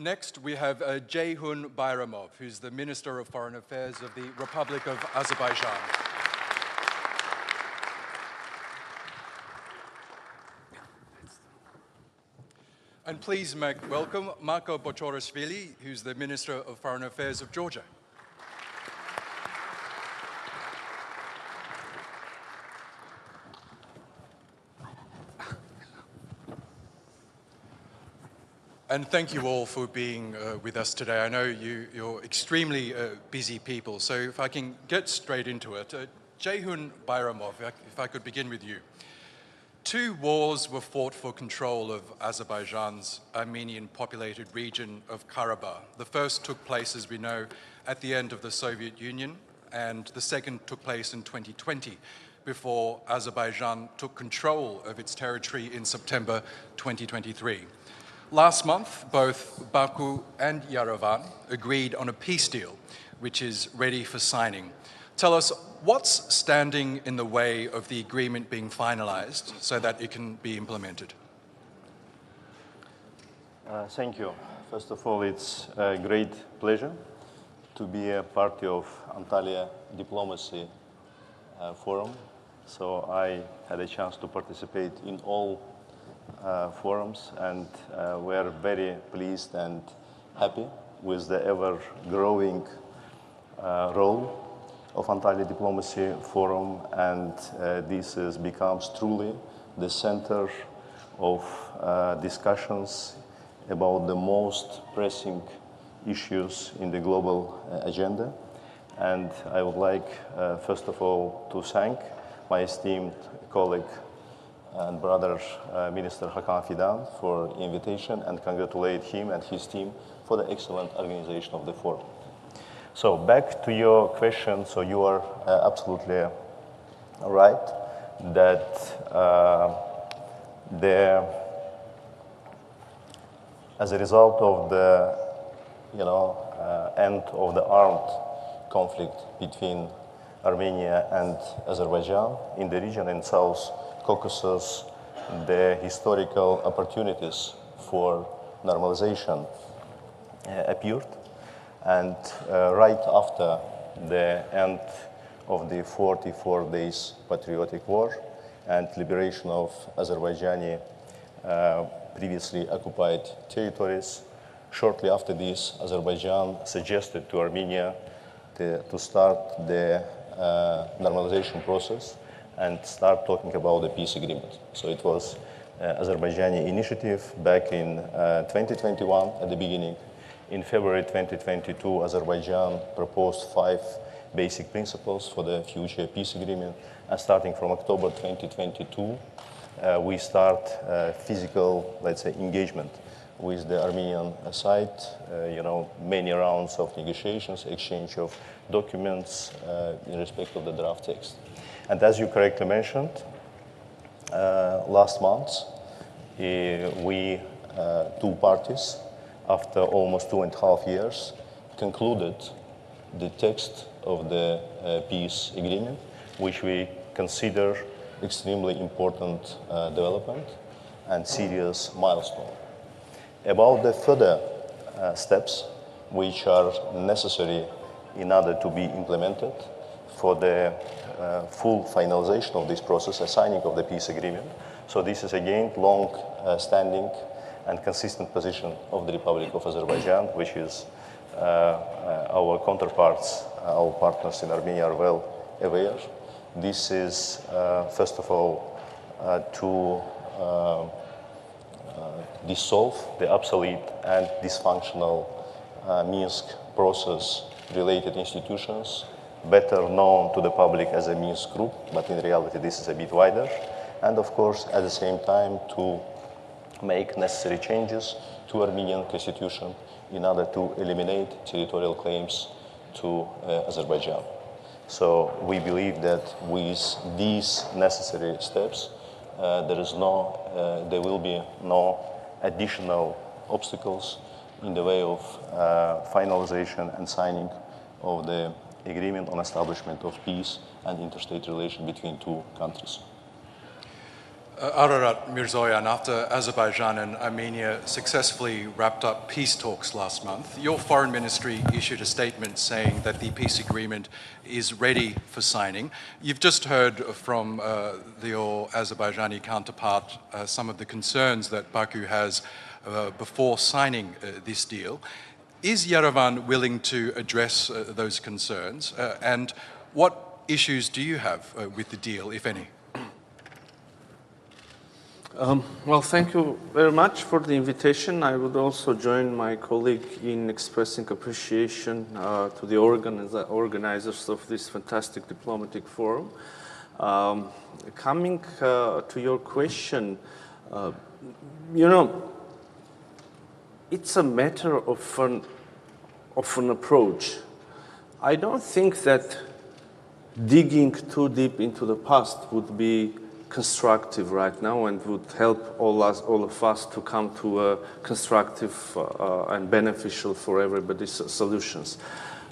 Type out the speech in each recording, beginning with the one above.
Next, we have Ceyhun Bayramov, who's the Minister of Foreign Affairs of the Republic of Azerbaijan. And please make welcome Marko Bochorishvili, who's the Minister of Foreign Affairs of Georgia. And thank you all for being with us today. I know you're extremely busy people, so if I can get straight into it. Ceyhun Bayramov, if I could begin with you. 2 wars were fought for control of Azerbaijan's Armenian-populated region of Karabakh. The first took place, as we know, at the end of the Soviet Union, and the second took place in 2020, before Azerbaijan took control of its territory in September 2023. Last month, both Baku and Yerevan agreed on a peace deal, which is ready for signing. Tell us, what's standing in the way of the agreement being finalized so that it can be implemented? Thank you. First of all, it's a great pleasure to be a part of Antalya Diplomacy Forum. So I had a chance to participate in all forums, and we're very pleased and happy with the ever-growing role of Antalya Diplomacy Forum, and this becomes truly the center of discussions about the most pressing issues in the global agenda. And I would like, first of all, to thank my esteemed colleague and brother, Minister Hakan Fidan, for the invitation, and congratulate him and his team for the excellent organization of the forum. So back to your question, so you are absolutely right that as a result of the end of the armed conflict between Armenia and Azerbaijan in the region in South Caucasus, the historical opportunities for normalization appeared. And right after the end of the 44 days patriotic war and liberation of Azerbaijani previously occupied territories, shortly after this, Azerbaijan suggested to Armenia to start the normalization process and start talking about the peace agreement. So it was Azerbaijani initiative back in 2021 at the beginning. In February 2022, Azerbaijan proposed 5 basic principles for the future peace agreement. And starting from October 2022, we start physical, let's say, engagement with the Armenian side, many rounds of negotiations, exchange of documents in respect of the draft text. And as you correctly mentioned, last month, we, 2 parties, after almost 2.5 years, concluded the text of the peace agreement, which we consider extremely important development and serious milestone. About the further steps which are necessary in order to be implemented for the full finalization of this process, a signing of the peace agreement. So this is again long-standing and consistent position of the Republic of Azerbaijan, which is our counterparts, our partners in Armenia are well aware. This is, first of all, to dissolve the obsolete and dysfunctional Minsk process-related institutions, better known to the public as a Minsk group, but in reality this is a bit wider. And of course, at the same time, to make necessary changes to Armenian constitution in order to eliminate territorial claims to Azerbaijan. So we believe that with these necessary steps, there will be no additional obstacles in the way of finalization and signing of the agreement on establishment of peace and interstate relation between 2 countries. Ararat Mիրզոյան, after Azerbaijan and Armenia successfully wrapped up peace talks last month, your foreign ministry issued a statement saying that the peace agreement is ready for signing. You've just heard from your Azerbaijani counterpart some of the concerns that Baku has before signing this deal. Is Yerevan willing to address those concerns? And what issues do you have with the deal, if any? Well, thank you very much for the invitation. I would also join my colleague in expressing appreciation to the organizers of this fantastic diplomatic forum. Coming to your question, it's a matter of an approach. I don't think that digging too deep into the past would be constructive right now and would help all of us to come to a constructive and beneficial for everybody solutions.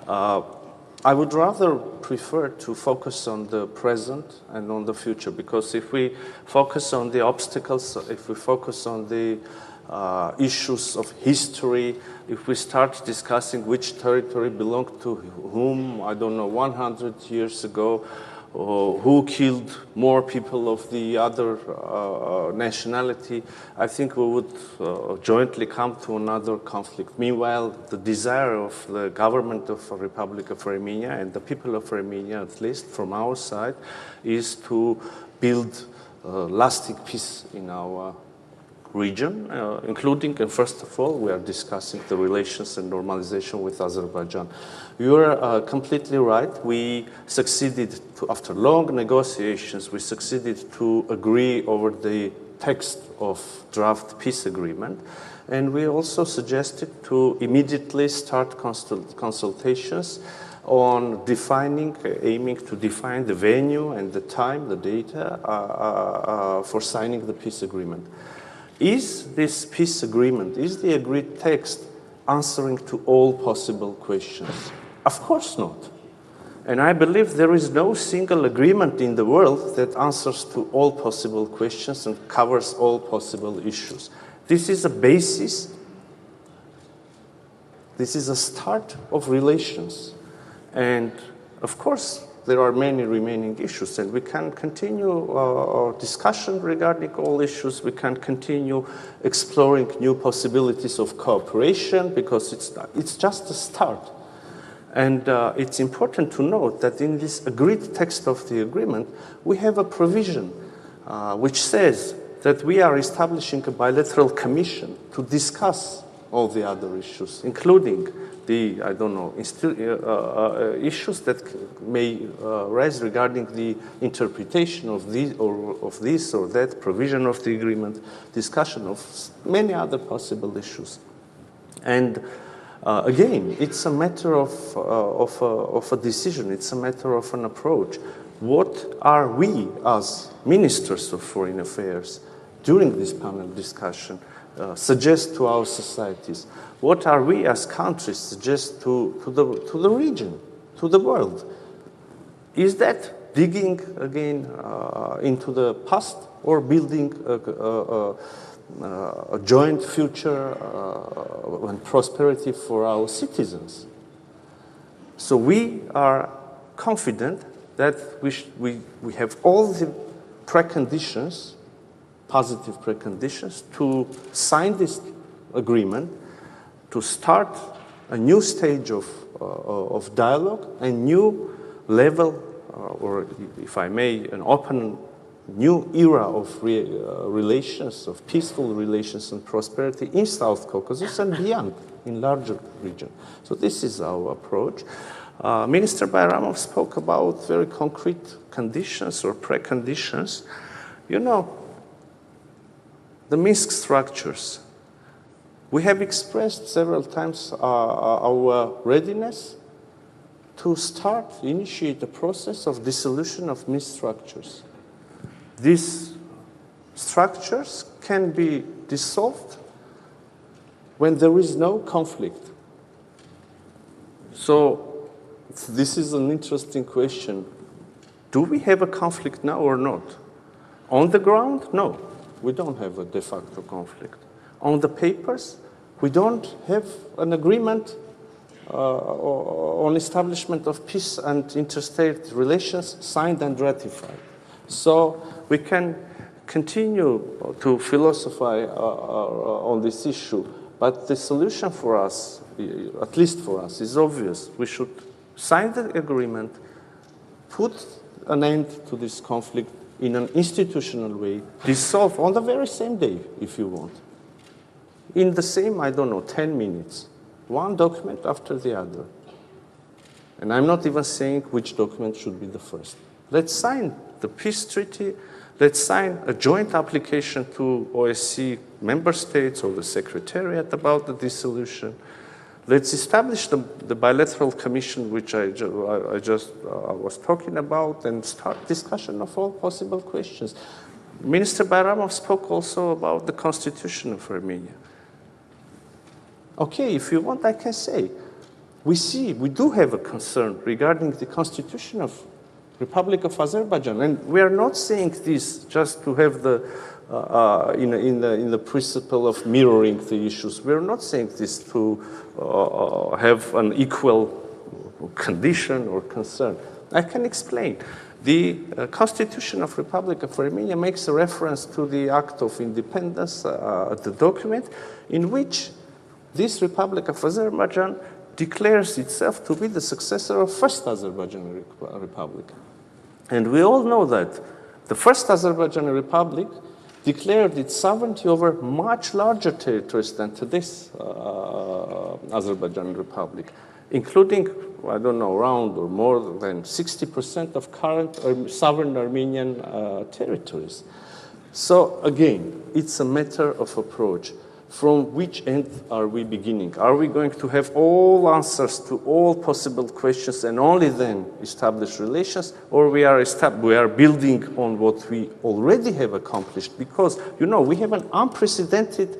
I would rather prefer to focus on the present and on the future, because if we focus on the obstacles, if we focus on the issues of history, if we start discussing which territory belonged to whom, I don't know, 100 years ago, or who killed more people of the other nationality, I think we would jointly come to another conflict. Meanwhile, the desire of the government of the Republic of Armenia and the people of Armenia, at least from our side, is to build lasting peace in our region, including, and first of all, we are discussing the relations and normalization with Azerbaijan. You are completely right. We succeeded, after long negotiations, we succeeded to agree over the text of draft peace agreement. And we also suggested to immediately start consultations on aiming to define the venue and the time, the data for signing the peace agreement. Is this peace agreement, is the agreed text answering to all possible questions? Of course not. And I believe there is no single agreement in the world that answers to all possible questions and covers all possible issues. This is a basis, this is a start of relations. And of course, there are many remaining issues, and we can continue our discussion regarding all issues. We can continue exploring new possibilities of cooperation, because it's just a start. And it's important to note that in this agreed text of the agreement, we have a provision which says that we are establishing a bilateral commission to discuss all the other issues, including the, I don't know, issues that may rise regarding the interpretation of this or that provision of the agreement, discussion of many other possible issues. And again, it's a matter of a decision, it's a matter of an approach. What are we as ministers of foreign affairs during this panel discussion suggest to our societies? What are we as countries suggest to the region, to the world? Is that digging again into the past, or building a joint future and prosperity for our citizens? So we are confident that we have all the preconditions, positive preconditions, to sign this agreement, to start a new stage of dialogue, a new level, or if I may, an open new era of relations, of peaceful relations and prosperity in South Caucasus and beyond, in larger region. So this is our approach. Minister Bayramov spoke about very concrete conditions or preconditions. You know, the Minsk structures. We have expressed several times our readiness to initiate the process of dissolution of Minsk structures. These structures can be dissolved when there is no conflict. So this is an interesting question. Do we have a conflict now or not? On the ground, no, we don't have a de facto conflict. On the papers, we don't have an agreement on establishment of peace and interstate relations signed and ratified. So we can continue to philosophize on this issue, but the solution for us, at least for us, is obvious. We should sign the agreement, put an end to this conflict in an institutional way, dissolve on the very same day, if you want. In the same, 10 minutes. One document after the other. And I'm not even saying which document should be the first. Let's sign the peace treaty. Let's sign a joint application to OSCE member states or the Secretariat about the dissolution. Let's establish the bilateral commission, which I was talking about, and start discussion of all possible questions. Minister Bayramov spoke also about the constitution of Armenia. Okay, if you want, I can say, we do have a concern regarding the constitution of Republic of Azerbaijan, and we are not saying this just to have the in the principle of mirroring the issues. We are not saying this to have an equal condition or concern. I can explain. The Constitution of Republic of Armenia makes a reference to the Act of Independence, the document, in which this Republic of Azerbaijan declares itself to be the successor of First Azerbaijani Republic. And we all know that the First Azerbaijani Republic declared its sovereignty over much larger territories than today's Azerbaijani Republic, including, around or more than 60% of current sovereign Armenian territories. So again, it's a matter of approach. From which end are we beginning? Are we going to have all answers to all possible questions and only then establish relations? Or we are building on what we already have accomplished? Because, we have an unprecedented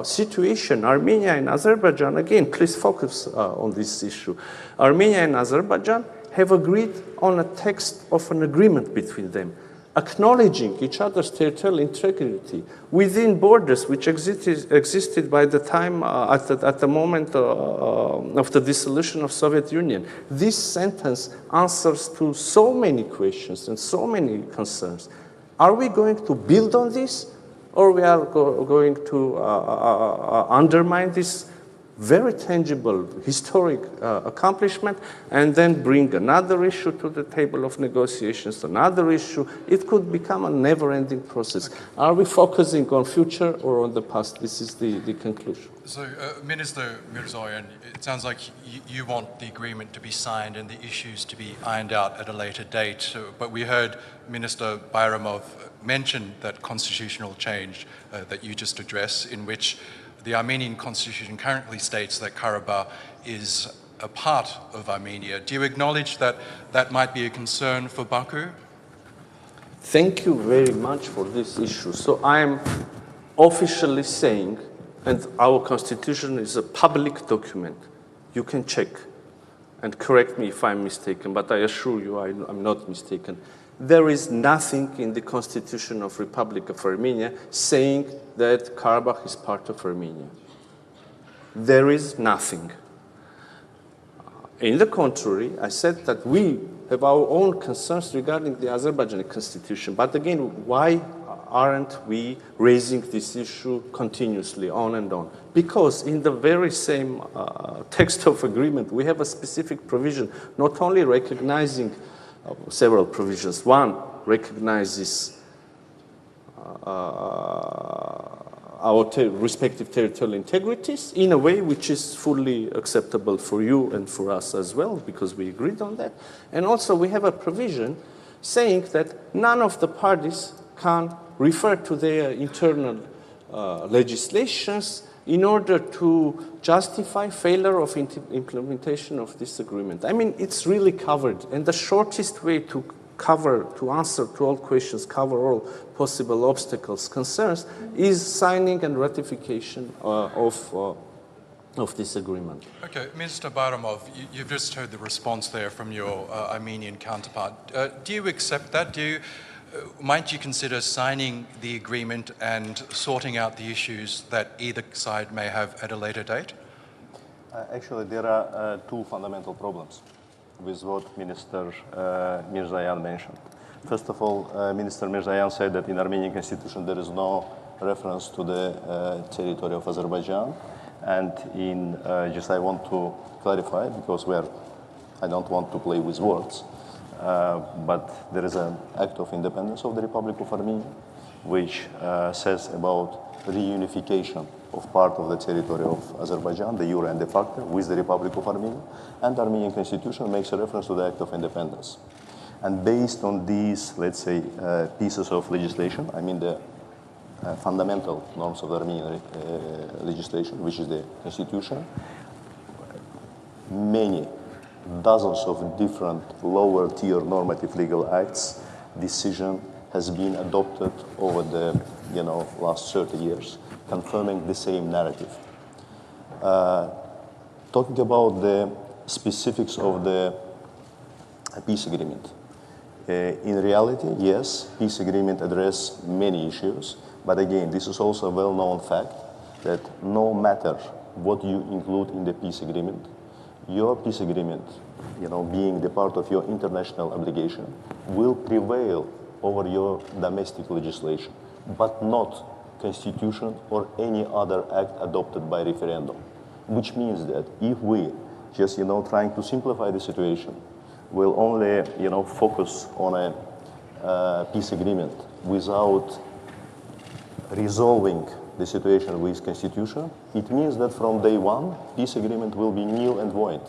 situation. Armenia and Azerbaijan, again, please focus on this issue. Armenia and Azerbaijan have agreed on a text of an agreement between them, acknowledging each other's territorial integrity within borders which existed by the time, at the moment of the dissolution of Soviet Union. This sentence answers to so many questions and so many concerns. Are we going to build on this, or we are going to undermine this very tangible historic accomplishment and then bring another issue to the table of negotiations, another issue? It could become a never-ending process. Okay. Are we focusing on future or on the past? This is the conclusion. So, Minister Mirzoyan, it sounds like you want the agreement to be signed and the issues to be ironed out at a later date. But we heard Minister Bayramov mention that constitutional change that you just addressed, in which the Armenian constitution currently states that Karabakh is a part of Armenia. Do you acknowledge that that might be a concern for Baku? Thank you very much for this issue. So I am officially saying, and our constitution is a public document. You can check and correct me if I'm mistaken, but I assure you I'm not mistaken. There is nothing in the Constitution of Republic of Armenia saying that Karabakh is part of Armenia. There is nothing. In the contrary, I said that we have our own concerns regarding the Azerbaijani constitution. But again, why aren't we raising this issue continuously on and on? Because in the very same text of agreement, we have a specific provision not only recognizing several provisions. One recognizes our respective territorial integrities in a way which is fully acceptable for you and for us as well, because we agreed on that. And also we have a provision saying that none of the parties can refer to their internal legislations in order to justify failure of implementation of this agreement. I mean, it's really covered, and the shortest way to answer to all questions, cover all possible obstacles, concerns, is signing and ratification of this agreement. Okay, Minister Bayramov, you've just heard the response there from your Armenian counterpart. Do you accept that? might you consider signing the agreement and sorting out the issues that either side may have at a later date? Actually, there are two fundamental problems with what Minister Mirzoyan mentioned. First of all, Minister Mirzoyan said that in Armenian constitution there is no reference to the territory of Azerbaijan. And just I want to clarify, because I don't want to play with words, but there is an act of independence of the Republic of Armenia, which says about reunification of part of the territory of Azerbaijan, de jure and de facto, with the Republic of Armenia. And the Armenian constitution makes a reference to the act of independence. And based on these, let's say, pieces of legislation, I mean the fundamental norms of the Armenian legislation, which is the constitution, many dozens of different lower tier normative legal acts, decision has been adopted over the last 30 years, confirming the same narrative. Talking about the specifics of the peace agreement. In reality, yes, peace agreement addresses many issues, but again, this is also a well-known fact that no matter what you include in the peace agreement, your peace agreement, being the part of your international obligation, will prevail over your domestic legislation, but not constitution or any other act adopted by referendum. Which means that if we just, trying to simplify the situation, will only, focus on a peace agreement without resolving the situation with constitution, it means that from day one, peace agreement will be null and void,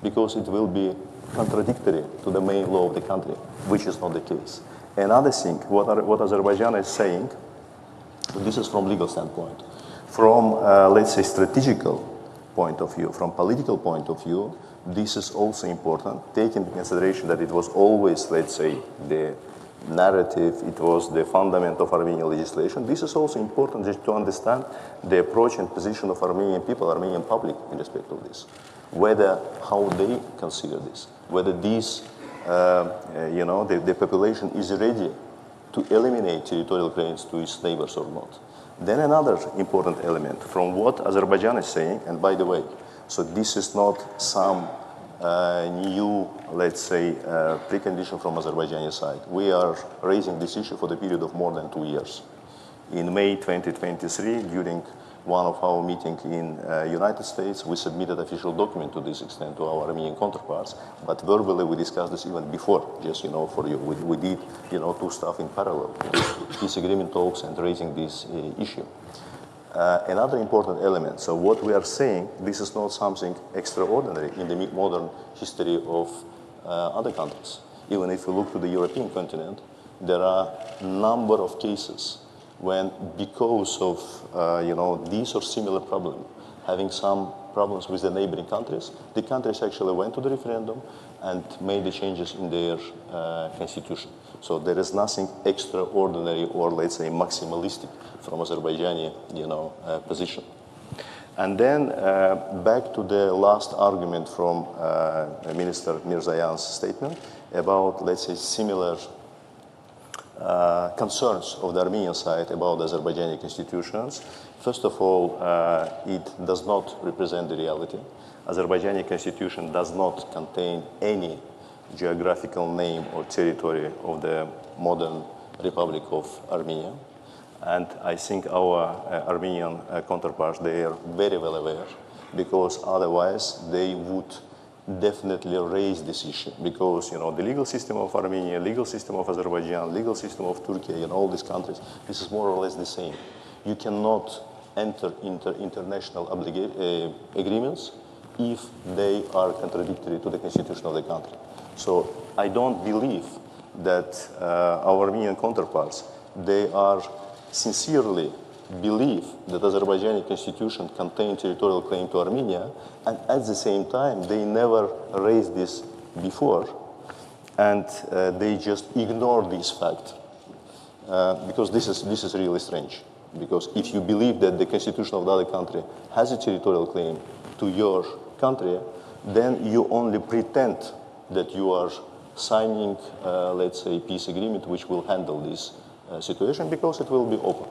because it will be contradictory to the main law of the country, which is not the case. Another thing, what Azerbaijan is saying, this is from legal standpoint. From, let's say, strategical point of view, from political point of view, this is also important, taking into consideration that it was always, let's say, the narrative, it was the fundament of Armenian legislation. This is also important just to understand the approach and position of Armenian people, Armenian public in respect of this. How they consider this, whether this, the population is ready to eliminate territorial claims to its neighbors or not. Then another important element from what Azerbaijan is saying, and by the way, so this is not some new, let's say, precondition from Azerbaijani side. We are raising this issue for the period of more than 2 years. In May 2023, during one of our meetings in United States, we submitted official document to this extent to our Armenian counterparts, but verbally we discussed this even before, just, for you. We did, two stuff in parallel, peace agreement talks and raising this issue. Another important element, so what we are saying, this is not something extraordinary in the modern history of other countries. Even if you look to the European continent, there are a number of cases when, because of these or similar problem, having some problems with the neighboring countries, the countries actually went to the referendum and made the changes in their constitution. So there is nothing extraordinary or, let's say, maximalistic from Azerbaijani, position. And then back to the last argument from Minister Mirzoyan's statement about, let's say, similar concerns of the Armenian side about Azerbaijani constitutions. First of all, it does not represent the reality. Azerbaijani constitution does not contain any geographical name or territory of the modern Republic of Armenia. And I think our Armenian counterparts, they are very well aware, because otherwise they would definitely raise this issue, because the legal system of Armenia, legal system of Azerbaijan, legal system of Turkey, and all these countries, this is more or less the same. You cannot enter into international agreements if they are contradictory to the constitution of the country. So I don't believe that our Armenian counterparts, they are sincerely believe that Azerbaijani constitution contains territorial claim to Armenia, and at the same time they never raised this before, and they just ignore this fact, because this is really strange. Because if you believe that the constitution of the other country has a territorial claim to your country, then you only pretend that you are signing, let's say, peace agreement which will handle this situation, because it will be open.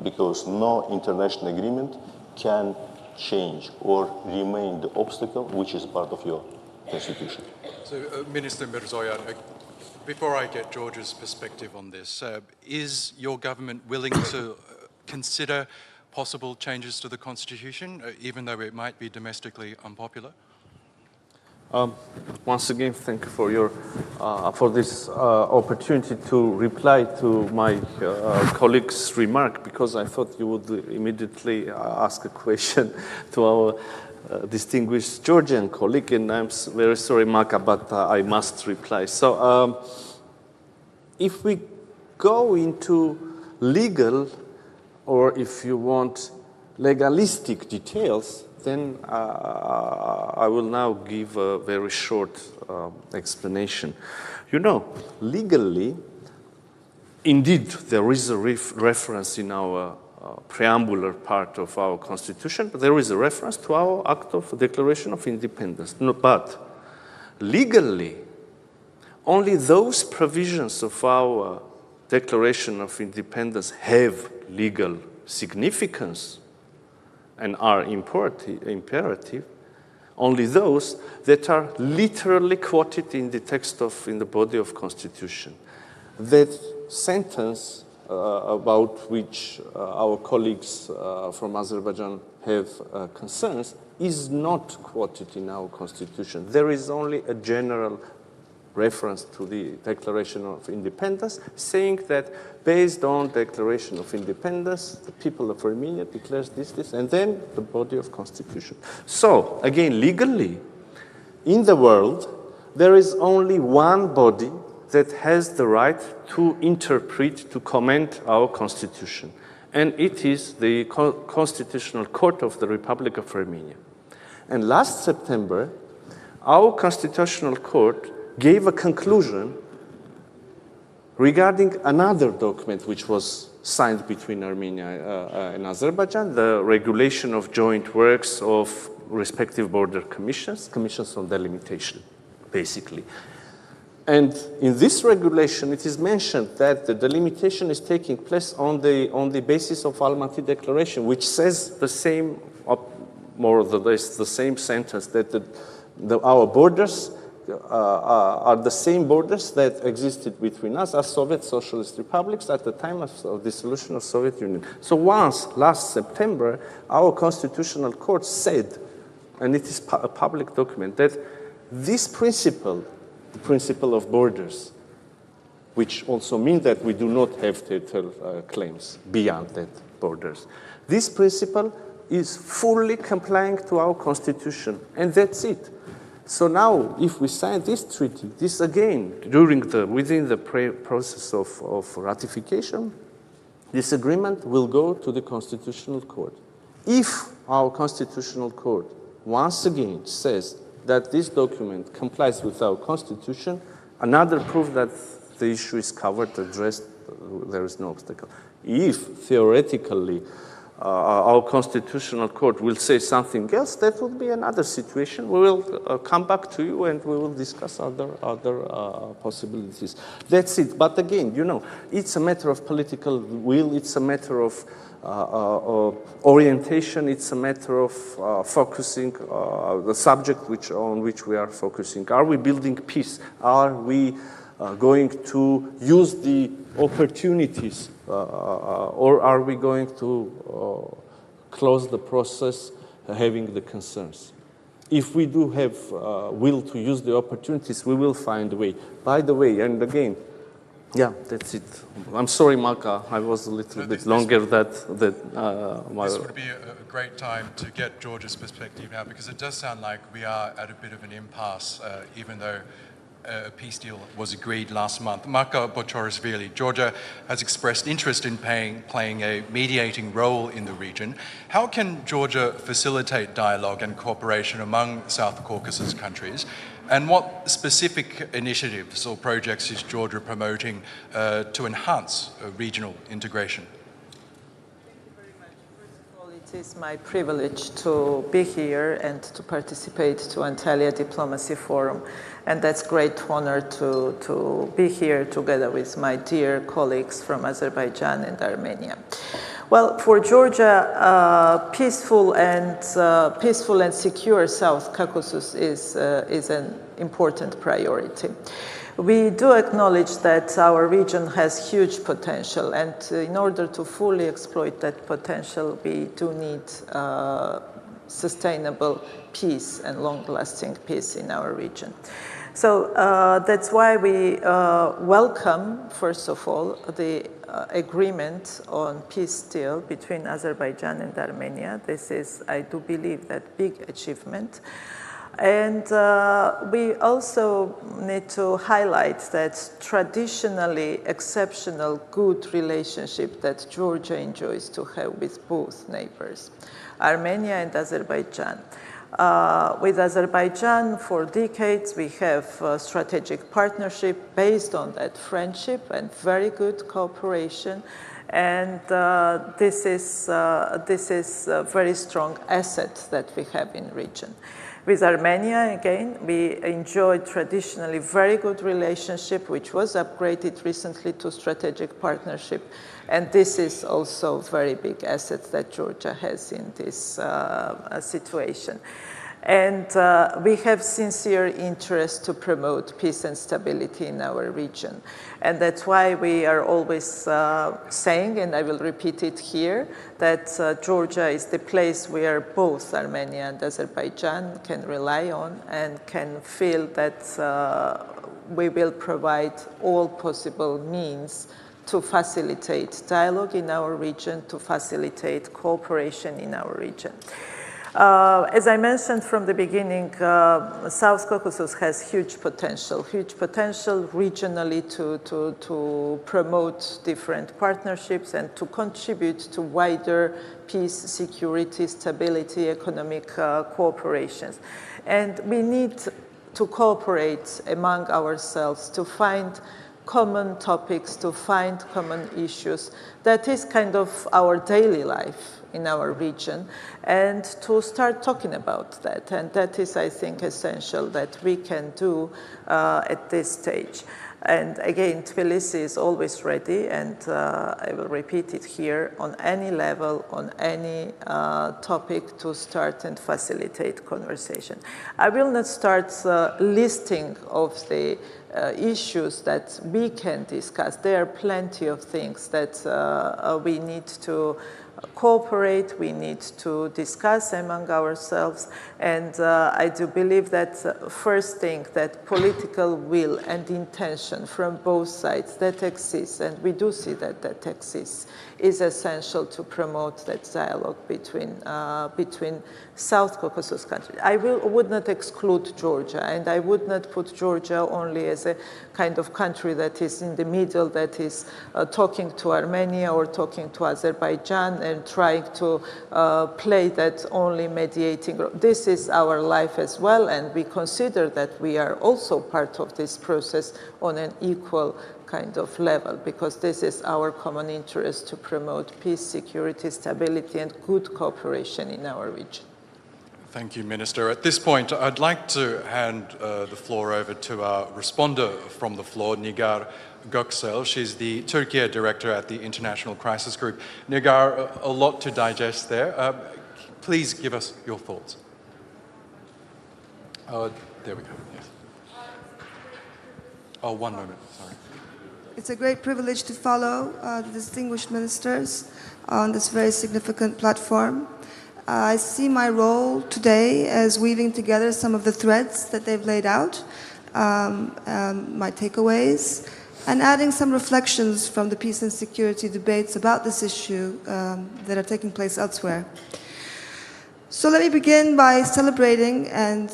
Because no international agreement can change or remain the obstacle which is part of your constitution. So, Minister Mirzoyan, before I get Georgia's perspective on this, is your government willing to consider possible changes to the constitution, even though it might be domestically unpopular? Once again, thank you for your for this opportunity to reply to my colleague's remark, because I thought you would immediately ask a question to our distinguished Georgian colleague, and I'm very sorry, Maka, but I must reply. So, if we go into legal, or if you want legalistic details, then I will now give a very short explanation. You know, legally, indeed, there is a reference in our preambular part of our constitution, but there is a reference to our Act of Declaration of Independence. No, but legally, only those provisions of our Declaration of Independence have legal significance and are imperative, only those that are literally quoted in the text in the body of Constitution. That sentence about which our colleagues from Azerbaijan have concerns is not quoted in our Constitution. There is only a general reference to the Declaration of Independence, saying that based on Declaration of Independence, the people of Armenia declares this, and then the body of Constitution. So, again, legally, in the world, there is only one body that has the right to interpret, to comment our Constitution, and it is the Constitutional Court of the Republic of Armenia. And last September, our Constitutional Court gave a conclusion regarding another document which was signed between Armenia and Azerbaijan, the regulation of joint works of respective border commissions on delimitation, basically. And in this regulation, it is mentioned that the delimitation is taking place on the basis of Almaty Declaration, which says the same, more or less the same sentence, that our borders are the same borders that existed between us as Soviet Socialist republics at the time of dissolution of Soviet Union. So once, last September, our Constitutional Court said, and it is a public document, that this principle, the principle of borders, which also means that we do not have territorial claims beyond that borders, this principle is fully complying to our Constitution, and that's it. So now, if we sign this treaty, this again, within the process of ratification, this agreement will go to the Constitutional Court. If our Constitutional Court once again says that this document complies with our Constitution, another proof that the issue is covered, addressed, there is no obstacle. If theoretically our Constitutional Court will say something else, that would be another situation. We will come back to you and we will discuss other possibilities. That's it. But again, you know, it's a matter of political will. It's a matter of orientation. It's a matter of focusing the subject on which we are focusing. Are we building peace? Are we going to use the opportunities, or are we going to close the process having the concerns? If we do have will to use the opportunities, we will find a way. By the way, and again, yeah, that's it. I'm sorry, Maka, I was a little bit longer This would be a great time to get Georgia's perspective now, because it does sound like we are at a bit of an impasse, even though a peace deal was agreed last month. Maka Bochorisvili, Georgia has expressed interest in playing a mediating role in the region. How can Georgia facilitate dialogue and cooperation among South Caucasus countries? And what specific initiatives or projects is Georgia promoting to enhance regional integration? Thank you very much. First of all, it's It is my privilege to be here and to participate to Antalya Diplomacy Forum. And that's great honor to be here together with my dear colleagues from Azerbaijan and Armenia. Well, for Georgia, peaceful and secure South Caucasus is an important priority. We do acknowledge that our region has huge potential, and in order to fully exploit that potential, we do need sustainable peace and long-lasting peace in our region. So that's why we welcome, first of all, the agreement on peace deal between Azerbaijan and Armenia. This is, I do believe, that big achievement. And we also need to highlight that traditionally exceptional good relationship that Georgia enjoys to have with both neighbors, Armenia and Azerbaijan. With Azerbaijan, for decades, we have a strategic partnership based on that friendship and very good cooperation. And this is a very strong asset that we have in the region. With Armenia, again, we enjoyed traditionally very good relationship, which was upgraded recently to strategic partnership. And this is also a very big asset that Georgia has in this situation. And we have sincere interest to promote peace and stability in our region. And that's why we are always saying, and I will repeat it here, that Georgia is the place where both Armenia and Azerbaijan can rely on and can feel that we will provide all possible means to facilitate dialogue in our region, to facilitate cooperation in our region. As I mentioned from the beginning, South Caucasus has huge potential regionally to promote different partnerships and to contribute to wider peace, security, stability, economic cooperations. And we need to cooperate among ourselves to find common topics, to find common issues. That is kind of our daily life in our region, and to start talking about that. And that is, I think, essential that we can do at this stage. And again, Tbilisi is always ready, and I will repeat it here, on any level, on any topic, to start and facilitate conversation. I will not start listing of the issues that we can discuss. There are plenty of things that we need to cooperate, we need to discuss among ourselves, and I do believe that first thing, that political will and intention from both sides that exists, and we do see that that exists, is essential to promote that dialogue between South Caucasus countries. I would not exclude Georgia, and I would not put Georgia only as a kind of country that is in the middle, that is talking to Armenia or talking to Azerbaijan and trying to play that only mediating role. This is our life as well, and we consider that we are also part of this process on an equal kind of level, because this is our common interest to promote peace, security, stability, and good cooperation in our region. Thank you, Minister. At this point, I'd like to hand the floor over to our responder from the floor, Nigar Göksel. She's the Turkey Director at the International Crisis Group. Nigar, a lot to digest there. Please give us your thoughts. There we go. Yes. Oh, one moment. Sorry. It's a great privilege to follow the distinguished ministers on this very significant platform. I see my role today as weaving together some of the threads that they've laid out, my takeaways, and adding some reflections from the peace and security debates about this issue that are taking place elsewhere. So let me begin by celebrating and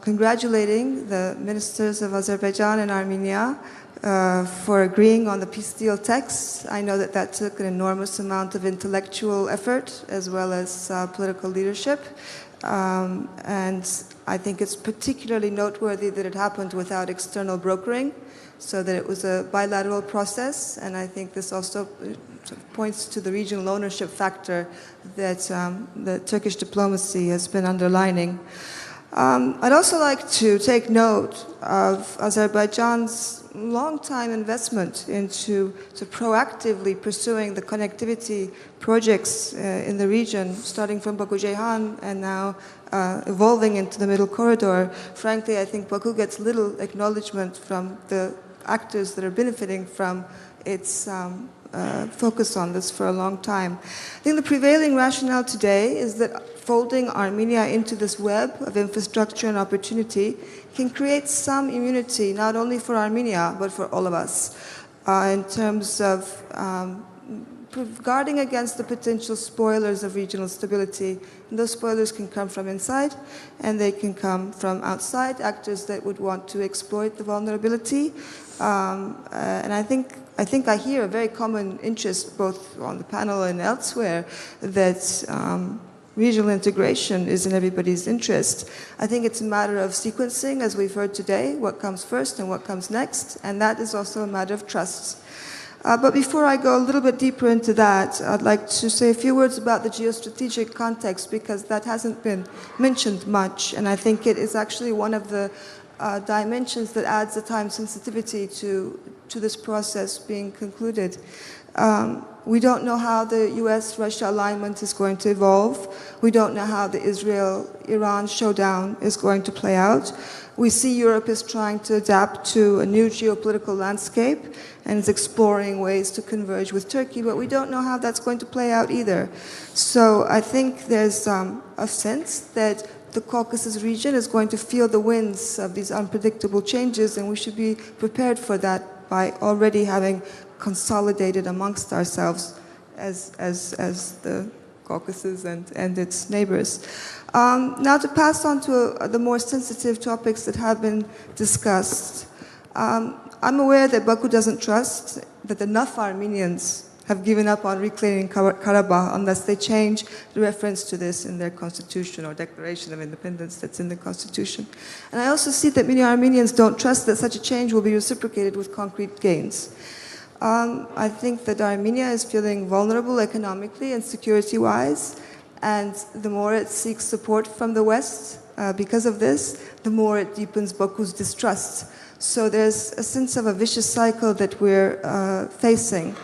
congratulating the ministers of Azerbaijan and Armenia for agreeing on the peace deal text. I know that that took an enormous amount of intellectual effort as well as political leadership. And I think it's particularly noteworthy that it happened without external brokering, so that it was a bilateral process. And I think this also points to the regional ownership factor that the Turkish diplomacy has been underlining. I'd also like to take note of Azerbaijan's long-time investment into proactively pursuing the connectivity projects in the region, starting from Baku-Ceyhan and now evolving into the Middle Corridor. Frankly, I think Baku gets little acknowledgement from the actors that are benefiting from its focus on this for a long time. I think the prevailing rationale today is that folding Armenia into this web of infrastructure and opportunity can create some immunity, not only for Armenia, but for all of us, in terms of guarding against the potential spoilers of regional stability. And those spoilers can come from inside, and they can come from outside, actors that would want to exploit the vulnerability. And I think I hear a very common interest, both on the panel and elsewhere, that regional integration is in everybody's interest. I think it's a matter of sequencing, as we've heard today, what comes first and what comes next, and that is also a matter of trust. But before I go a little bit deeper into that, I'd like to say a few words about the geostrategic context, because that hasn't been mentioned much, and I think it is actually one of the dimensions that adds the time sensitivity to this process being concluded. We don't know how the US-Russia alignment is going to evolve. We don't know how the Israel-Iran showdown is going to play out. We see Europe is trying to adapt to a new geopolitical landscape and is exploring ways to converge with Turkey, but we don't know how that's going to play out either. So I think there's a sense that the Caucasus region is going to feel the winds of these unpredictable changes, and we should be prepared for that by already having consolidated amongst ourselves as the Caucasus and its neighbors. Now to pass on to the more sensitive topics that have been discussed. I'm aware that Baku doesn't trust that enough Armenians have given up on reclaiming Karabakh unless they change the reference to this in their constitution or declaration of independence that's in the constitution. And I also see that many Armenians don't trust that such a change will be reciprocated with concrete gains. I think that Armenia is feeling vulnerable economically and security-wise, and the more it seeks support from the West because of this, the more it deepens Baku's distrust. So there's a sense of a vicious cycle that we're facing.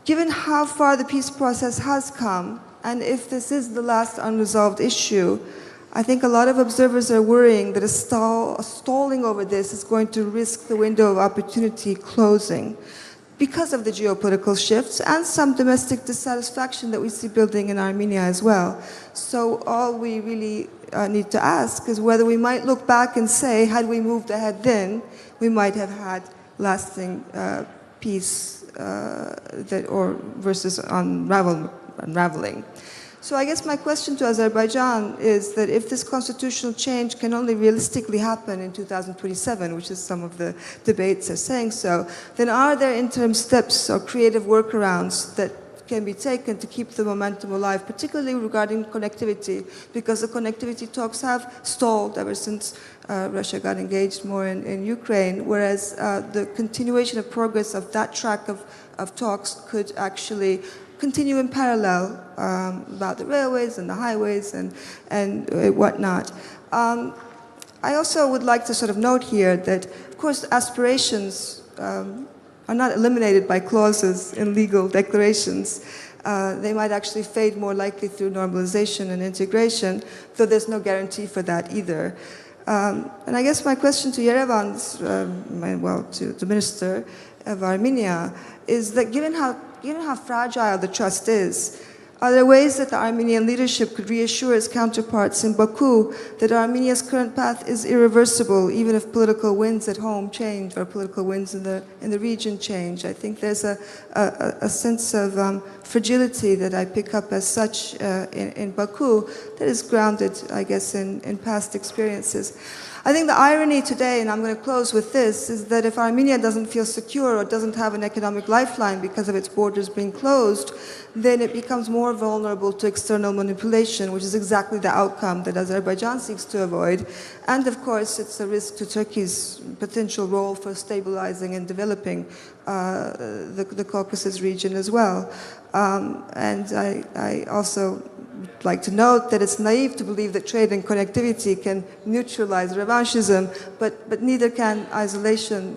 Given how far the peace process has come, and if this is the last unresolved issue, I think a lot of observers are worrying that a stalling over this is going to risk the window of opportunity closing because of the geopolitical shifts and some domestic dissatisfaction that we see building in Armenia as well. So all we really need to ask is whether we might look back and say, had we moved ahead then, we might have had lasting peace versus unraveling. So I guess my question to Azerbaijan is that if this constitutional change can only realistically happen in 2027, which is some of the debates are saying so, then are there interim steps or creative workarounds that can be taken to keep the momentum alive, particularly regarding connectivity, because the connectivity talks have stalled ever since Russia got engaged more in Ukraine, whereas the continuation of progress of that track of talks could actually continue in parallel about the railways and the highways and whatnot. I also would like to sort of note here that, of course, aspirations are not eliminated by clauses in legal declarations. They might actually fade more likely through normalization and integration, though there's no guarantee for that either. And I guess my question to Yerevan, to the Minister of Armenia, is that given how fragile the trust is, are there ways that the Armenian leadership could reassure its counterparts in Baku that Armenia's current path is irreversible, even if political winds at home change or political winds in the region change? I think there's a sense of fragility that I pick up as such in Baku that is grounded, I guess, in past experiences. I think the irony today, and I'm going to close with this, is that if Armenia doesn't feel secure or doesn't have an economic lifeline because of its borders being closed, then it becomes more vulnerable to external manipulation, which is exactly the outcome that Azerbaijan seeks to avoid. And of course, it's a risk to Turkey's potential role for stabilizing and developing the Caucasus region as well. And I also would like to note that it's naive to believe that trade and connectivity can neutralize revanchism, but neither can isolation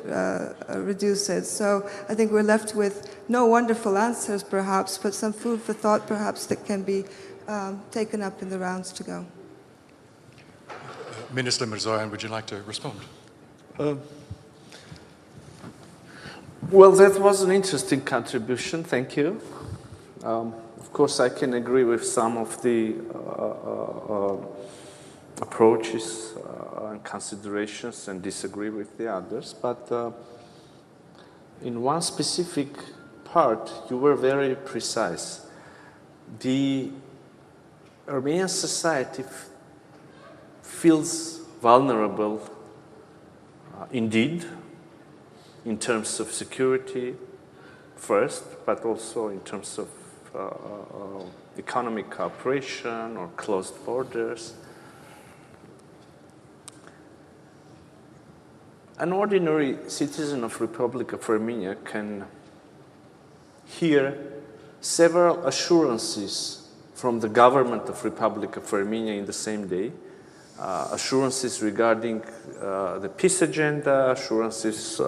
reduce it. So I think we're left with no wonderful answers, perhaps, but some food for thought, perhaps, that can be taken up in the rounds to go. Minister Mirzoyan, would you like to respond? Well, that was an interesting contribution. Thank you. Of course, I can agree with some of the approaches and considerations and disagree with the others. But in one specific part, you were very precise. The Armenian society feels vulnerable indeed, in terms of security first, but also in terms of economic cooperation or closed borders. An ordinary citizen of Republic of Armenia can hear several assurances from the government of Republic of Armenia in the same day. Assurances regarding the peace agenda, assurances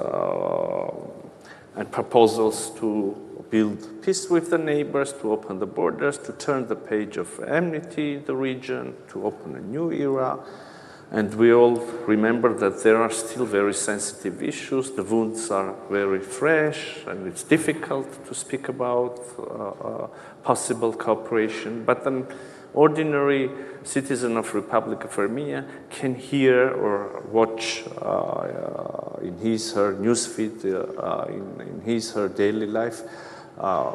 and proposals to build peace with the neighbors, to open the borders, to turn the page of enmity in the region, to open a new era. And we all remember that there are still very sensitive issues. The wounds are very fresh, and it's difficult to speak about possible cooperation. But an ordinary citizen of Republic of Armenia can hear or watch in his, her newsfeed, in his, her daily life,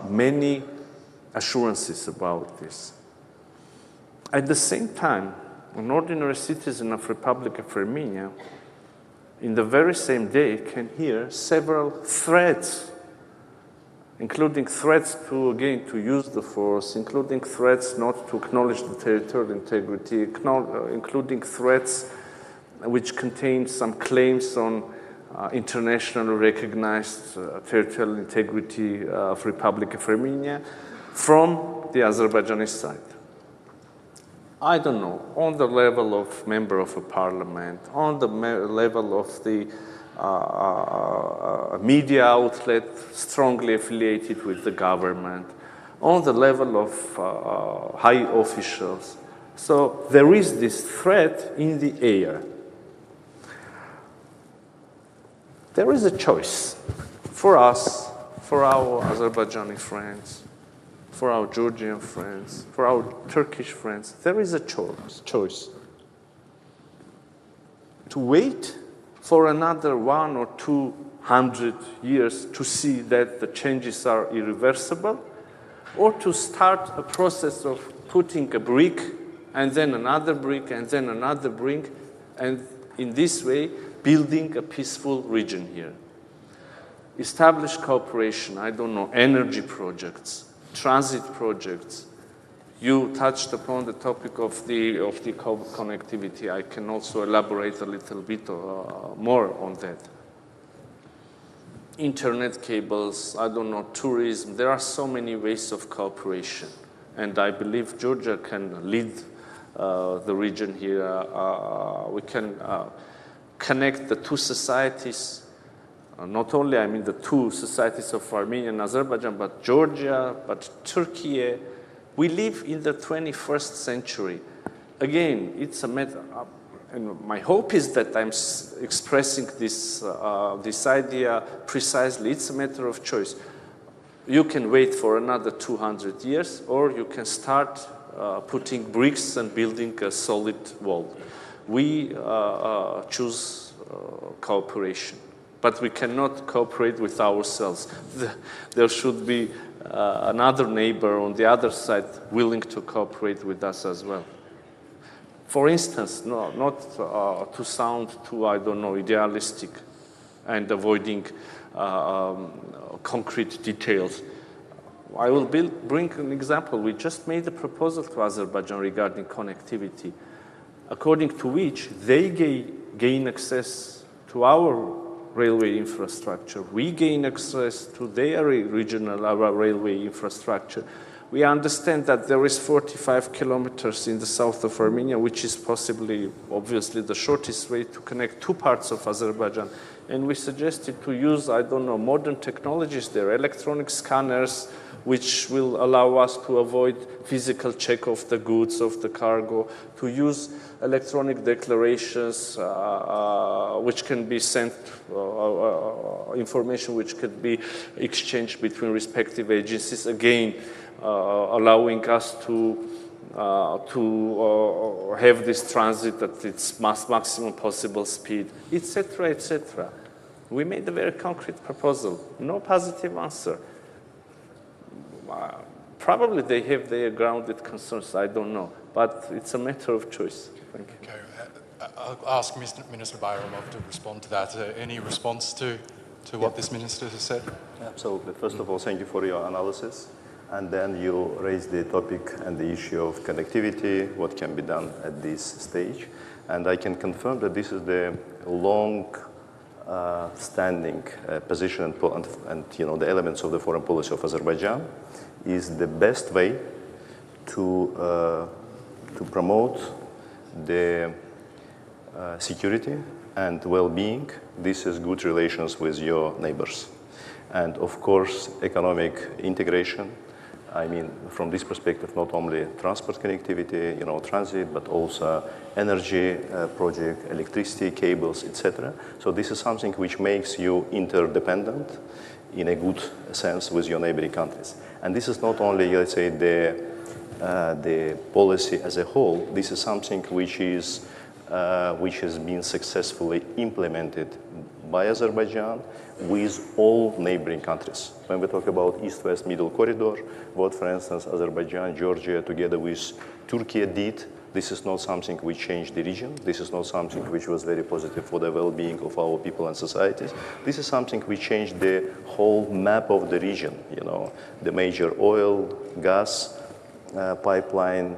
many assurances about this. At the same time, an ordinary citizen of Republic of Armenia, in the very same day, can hear several threats, including threats to, again, to use the force, including threats not to acknowledge the territorial integrity, including threats which contain some claims on internationally recognized territorial integrity of Republic of Armenia from the Azerbaijani side. I don't know, on the level of member of a parliament, on the level of the media outlet strongly affiliated with the government, on the level of high officials. So there is this threat in the air. There is a choice for us, for our Azerbaijani friends, for our Georgian friends, for our Turkish friends. There is a choice to wait for another 100 or 200 years to see that the changes are irreversible, or to start a process of putting a brick and then another brick and then another brick, and in this way building a peaceful region here. Establish cooperation, I don't know, energy projects, transit projects. You touched upon the topic of the connectivity. I can also elaborate a little bit more on that. Internet cables, I don't know, tourism. There are so many ways of cooperation. And I believe Georgia can lead the region here. We can connect the two societies. Not only, I mean, the two societies of Armenia and Azerbaijan, but Georgia, but Turkey. We live in the 21st century. Again, it's a matter, and my hope is that I'm expressing this idea precisely. It's a matter of choice. You can wait for another 200 years, or you can start putting bricks and building a solid wall. We choose cooperation. But we cannot cooperate with ourselves. There should be another neighbor on the other side willing to cooperate with us as well. For instance, not to sound too, I don't know, idealistic and avoiding concrete details, I will bring an example. We just made a proposal to Azerbaijan regarding connectivity, according to which they gain access to our railway infrastructure. We gain access to their regional railway infrastructure. We understand that there is 45 kilometers in the south of Armenia, which is possibly, obviously, the shortest way to connect two parts of Azerbaijan. And we suggested to use, I don't know, modern technologies there, electronic scanners, which will allow us to avoid physical check of the goods, of the cargo, to use electronic declarations which can be sent, information which could be exchanged between respective agencies, again, allowing us to have this transit at its maximum possible speed, etc., etc. We made a very concrete proposal. No positive answer. Probably they have their grounded concerns, I don't know, but it's a matter of choice. Thank you. Okay. I'll ask Minister Bayramov to respond to that. Any response to what this minister has said? Absolutely. First of all, thank you for your analysis. And then you raised the topic and the issue of connectivity, what can be done at this stage. And I can confirm that this is the long-standing position and the elements of the foreign policy of Azerbaijan is the best way to promote the security and well-being. This is good relations with your neighbors. And of course, economic integration. I mean, from this perspective, not only transport connectivity, transit, but also energy project, electricity cables, etc. So this is something which makes you interdependent in a good sense with your neighboring countries. And this is not only, let's say, the policy as a whole. This is something which has been successfully implemented by Azerbaijan with all neighboring countries. When we talk about East-West Middle Corridor, what, for instance, Azerbaijan, Georgia, together with Turkey did, this is not something which changed the region. This is not something which was very positive for the well-being of our people and societies. This is something which changed the whole map of the region, the major oil, gas, pipeline,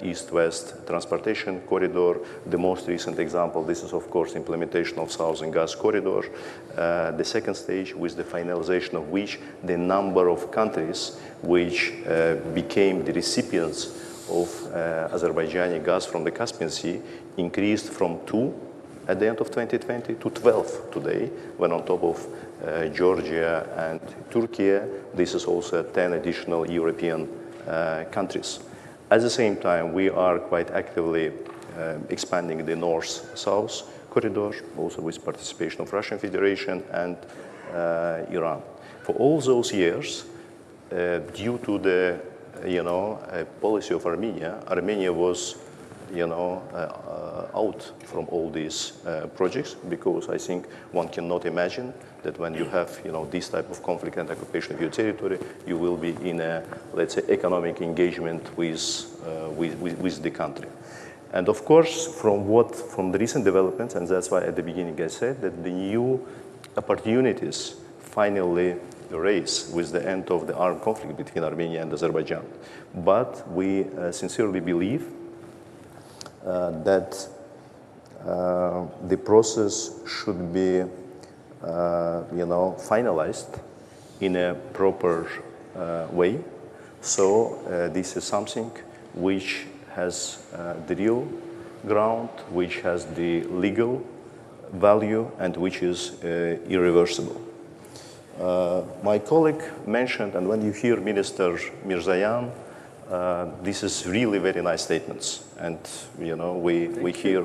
east-west transportation corridor. The most recent example, this is of course implementation of Southern Gas Corridor. The second stage, with the finalization of which the number of countries which became the recipients of Azerbaijani gas from the Caspian Sea increased from 2 at the end of 2020 to 12 today, when on top of Georgia and Turkey, this is also 10 additional European countries. At the same time, we are quite actively expanding the north-south corridor, also with participation of Russian Federation and Iran. For all those years, due to the policy of Armenia was out from all these projects, because I think one cannot imagine that when you have this type of conflict and occupation of your territory, you will be in a, let's say, economic engagement with the country. And of course, from the recent developments, and that's why at the beginning I said that the new opportunities finally raise with the end of the armed conflict between Armenia and Azerbaijan. But we sincerely believe that the process should be finalized in a proper way. So this is something which has the real ground, which has the legal value, and which is irreversible. My colleague mentioned, and when you hear Minister Mirzoyan, this is really very nice statements, and we hear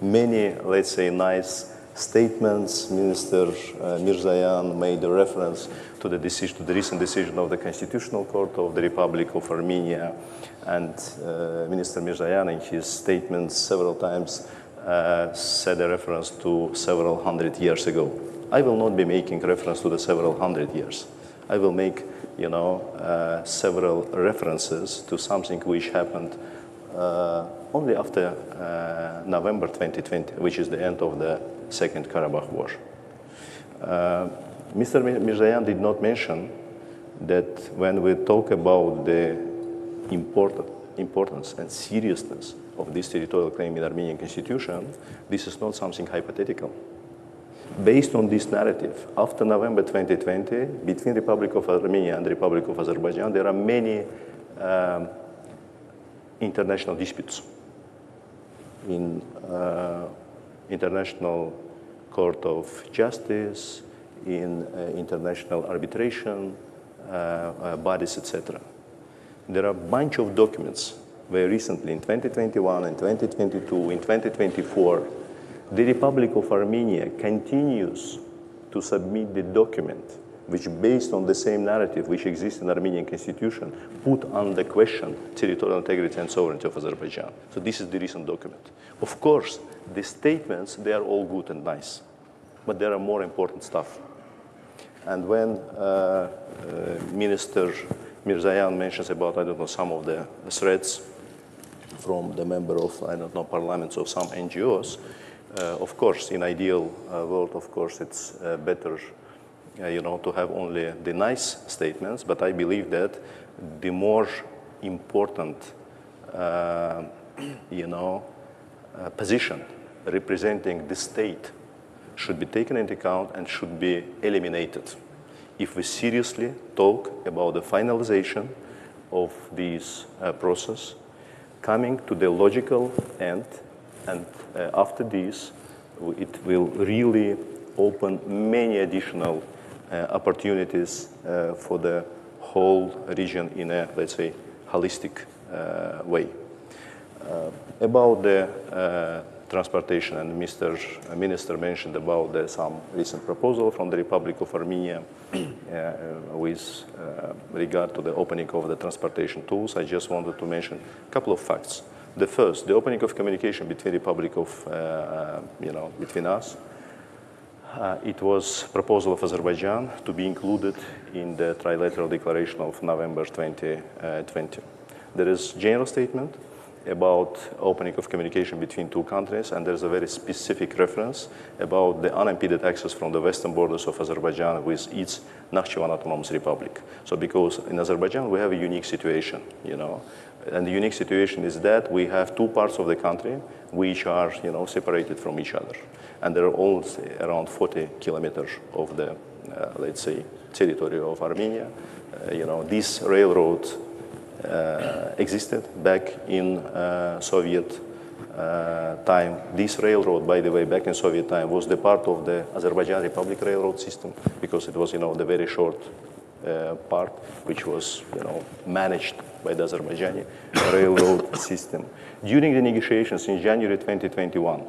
many, let's say, nice statements. Minister Mirzoyan made a reference to the recent decision of the Constitutional Court of the Republic of Armenia, and Minister Mirzoyan in his statements several times said a reference to several hundred years ago. I will not be making reference to the several hundred years. I will make several references to something which happened only after November 2020, which is the end of the Second Karabakh War. Mr. Mirzoyan did not mention that when we talk about the importance and seriousness of this territorial claim in Armenian constitution, this is not something hypothetical. Based on this narrative, after November 2020, between Republic of Armenia and the Republic of Azerbaijan, there are many international disputes in International Court of Justice, in international arbitration bodies, etc. There are a bunch of documents where recently, in 2021, in 2022, in 2024, the Republic of Armenia continues to submit the document which, based on the same narrative which exists in the Armenian constitution, put under question territorial integrity and sovereignty of Azerbaijan. So this is the recent document. Of course, the statements, they are all good and nice, but there are more important stuff. And when Minister Mirzoyan mentions about, I don't know, some of the threats from the member of, I don't know, parliaments of some NGOs, of course, in ideal world, of course, it's better, to have only the nice statements, but I believe that the more important, position representing the state should be taken into account and should be eliminated if we seriously talk about the finalization of this process, coming to the logical end, and after this, it will really open many additional opportunities for the whole region in a, let's say, holistic way. About the transportation, and Mr. Minister mentioned about some recent proposal from the Republic of Armenia with regard to the opening of the transportation tools. I just wanted to mention a couple of facts. The first, the opening of communication between Republic of, between us. It was proposal of Azerbaijan to be included in the trilateral declaration of November 2020. There is general statement about opening of communication between two countries, and there's a very specific reference about the unimpeded access from the western borders of Azerbaijan with its Nakhchivan Autonomous Republic. So because in Azerbaijan we have a unique situation, and the unique situation is that we have two parts of the country which are, separated from each other. And there are all around 40 kilometers of the, let's say, territory of Armenia. This railroad existed back in Soviet time. This railroad, by the way, back in Soviet time, was the part of the Azerbaijan Republic railroad system because it was, the very short part which was, managed by the Azerbaijani railroad system. During the negotiations in January 2021,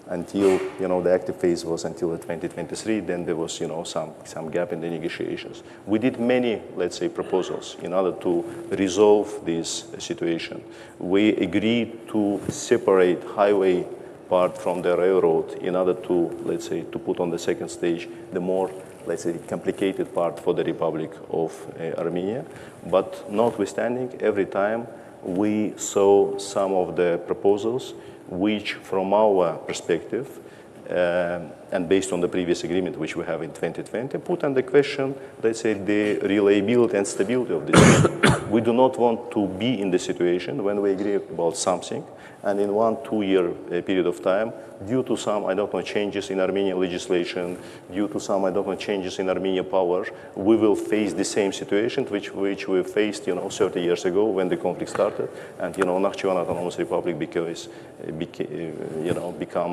until, the active phase was until 2023, then there was, some gap in the negotiations. We did many, let's say, proposals in order to resolve this situation. We agreed to separate highway part from the railroad in order to, let's say, to put on the second stage the more, let's say, complicated part for the Republic of Armenia. But notwithstanding, every time we saw some of the proposals which, from our perspective, and based on the previous agreement which we have in 2020, put under question, let's say, the reliability and stability of this. We do not want to be in the situation when we agree about something, and in 1-2 year period of time, due to some, changes in Armenian legislation, due to some, changes in Armenian power, we will face the same situation which we faced, 30 years ago when the conflict started, and, Nakhchivan Autonomous Republic become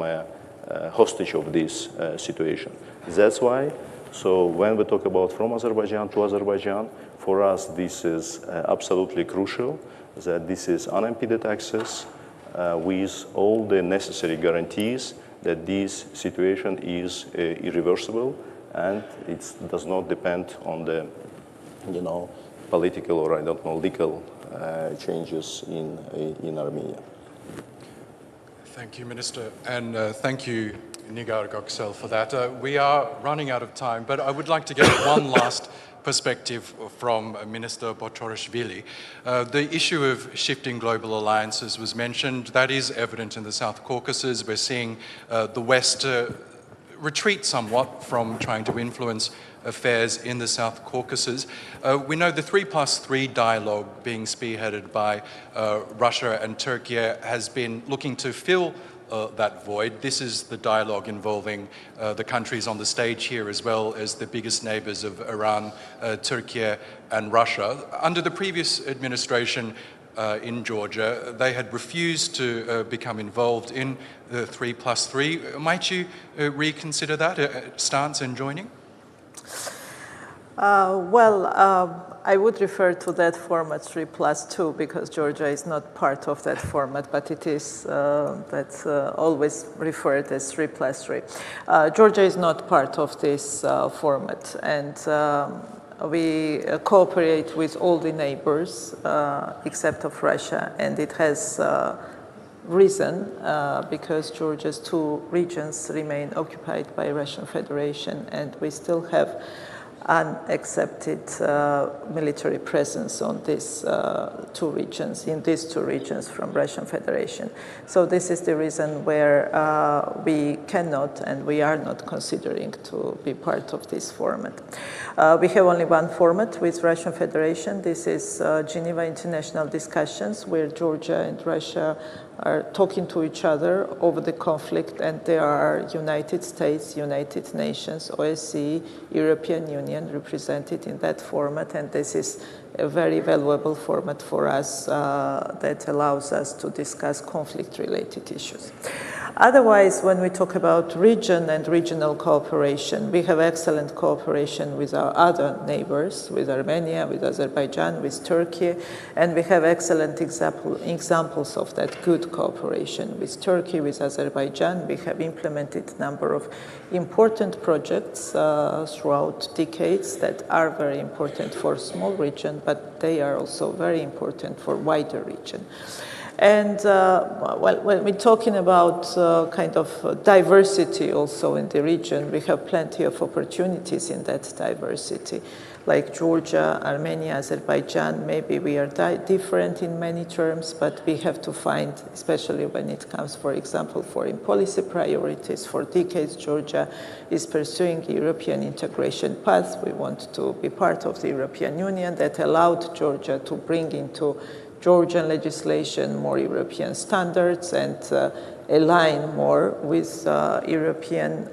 a hostage of this situation. That's why, so when we talk about from Azerbaijan to Azerbaijan, for us this is absolutely crucial, that this is unimpeded access with all the necessary guarantees that this situation is irreversible and it does not depend on the, political or legal changes in Armenia. Thank you, Minister, and thank you, Nigar Göksel, for that. We are running out of time, but I would like to get one last perspective from Minister Botorishvili. The issue of shifting global alliances was mentioned. That is evident in the South Caucasus. We're seeing the West retreat somewhat from trying to influence affairs in the South Caucasus. We know the 3+3 dialogue being spearheaded by Russia and Turkey has been looking to fill that void. This is the dialogue involving the countries on the stage here as well as the biggest neighbors of Iran, Turkey and Russia. Under the previous administration in Georgia, they had refused to become involved in the 3+3. Might you reconsider that stance and joining? I would refer to that format 3+2 because Georgia is not part of that format, but it is that's always referred as 3+3. Georgia is not part of this format, and we cooperate with all the neighbors except of Russia, and it has reason because Georgia's 2 regions remain occupied by Russian Federation, and we still have unaccepted military presence on these 2 regions, in these 2 regions from Russian Federation. So this is the reason where we cannot and we are not considering to be part of this format. We have only one format with Russian Federation. This is Geneva International Discussions, where Georgia and Russia are talking to each other over the conflict, and there are United States, United Nations, OSCE, European Union represented in that format, and this is a very valuable format for us that allows us to discuss conflict-related issues. Otherwise, when we talk about region and regional cooperation, we have excellent cooperation with our other neighbors, with Armenia, with Azerbaijan, with Turkey, and we have excellent examples of that good cooperation. With Turkey, with Azerbaijan, we have implemented a number of important projects throughout decades that are very important for a small region, but they are also very important for wider region. And when we're talking about kind of diversity also in the region, we have plenty of opportunities in that diversity. Like Georgia, Armenia, Azerbaijan, maybe we are different in many terms, but we have to find, especially when it comes, for example, foreign policy priorities. For decades, Georgia is pursuing European integration path. We want to be part of the European Union. That allowed Georgia to bring into Georgian legislation more European standards and align more with European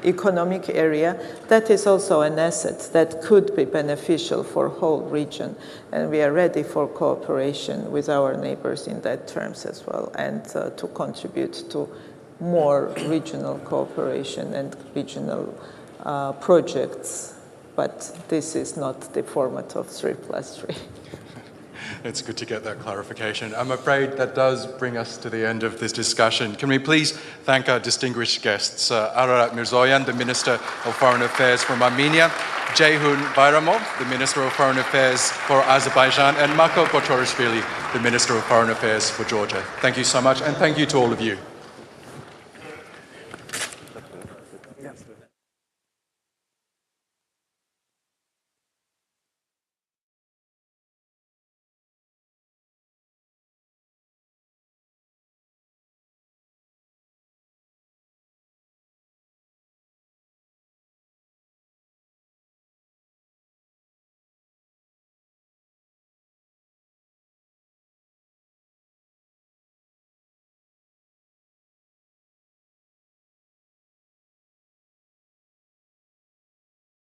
economic area. That is also an asset that could be beneficial for whole region, and we are ready for cooperation with our neighbors in that terms as well, and to contribute to more regional cooperation and regional projects. But this is not the format of 3+3. It's good to get that clarification. I'm afraid that does bring us to the end of this discussion. Can we please thank our distinguished guests, Ararат Mիրզոյան, the Minister of Foreign Affairs from Armenia, Ceyhun Bayramov, the Minister of Foreign Affairs for Azerbaijan, and Mako Botorishvili, the Minister of Foreign Affairs for Georgia. Thank you so much, and thank you to all of you.